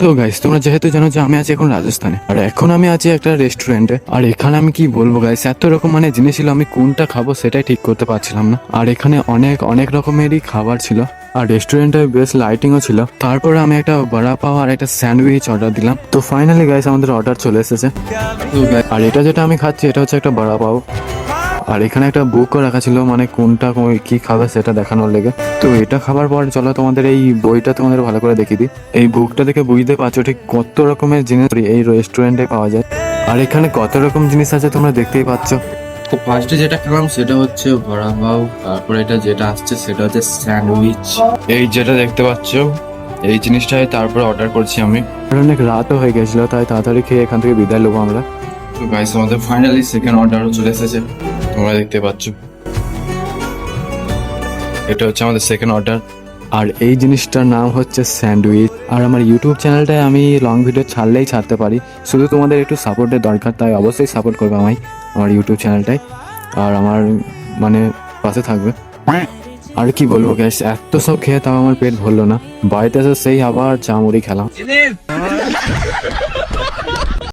তো গাইস তোমরা যেহেতু জানো যে আমি আছি এখন রাজস্থানে, আর এখন আমি আছি একটা রেস্টুরেন্টে। আর এখানে আমি কি বলবো গাইস, এত রকম জিনিস ছিল, আমি কোনটা খাবো সেটাই ঠিক করতে পারছিলাম না। আর এখানে অনেক অনেক রকমেরই খাবার ছিল, আর রেস্টুরেন্টে বেশ লাইটিংও ছিল। তারপরে আমি একটা বড়া পাও আর একটা স্যান্ডউইচ অর্ডার দিলাম। তো ফাইনালি গাইস আমাদের অর্ডার চলে এসেছে। তো আর এটা যেটা আমি খাচ্ছি এটা হচ্ছে একটা বড়া পাও। আর এখানে একটা বুকও রাখা ছিল, কোনটা কি খাবে সেটা দেখানোর লেগে। তো এটা খাবার পর চলো তোমাদের এই বইটা তোমাদের ভালো করে দেখিয়ে দিই। এই বুকটা দেখে বুঝতে পারছো ঠিক কত রকমের জিনিস এই রেস্টুরেন্টে পাওয়া যায়, আর এখানে কত রকম জিনিস আছে তোমরা দেখতেই পাচ্ছ। তো ফার্স্টে যেটা খেলাম সেটা হচ্ছে বড়া পাও, তারপরে এটা যেটা আসছে সেটা হচ্ছে স্যান্ডউইচ। এই যেটা দেখতে পাচ্ছ এই জিনিসটাই তারপরে অর্ডার করছি আমি। অনেক রাতও হয়ে গেছিল, তাই তাড়াতাড়ি খেয়ে এখান থেকে বিদায় নেবো আমরা। তো গাইস আমাদের ফাইনালি সেকেন্ড অর্ডারও চলে এসেছে, তোমরা দেখতে পাচ্ছ। এটা হচ্ছে আমাদের সেকেন্ড অর্ডার, আর এই জিনিসটার নাম হচ্ছে স্যান্ডউইচ। আর আমার ইউটিউব চ্যানেলটায় আমি লং ভিডিও ছাড়লেই ছাড়তে পারি, শুধু তোমাদের একটু সাপোর্টের দরকার, তাই অবশ্যই সাপোর্ট করবে আমায় আমার ইউটিউব চ্যানেলটায়, আর আমার পাশে থাকবে। আর কি বলবো গ্যাস, এত সব খেয়ে তাও আমার পেট ভরলো না। বাড়িতে এসে সেই আবার চা মুড়ি খেলাম।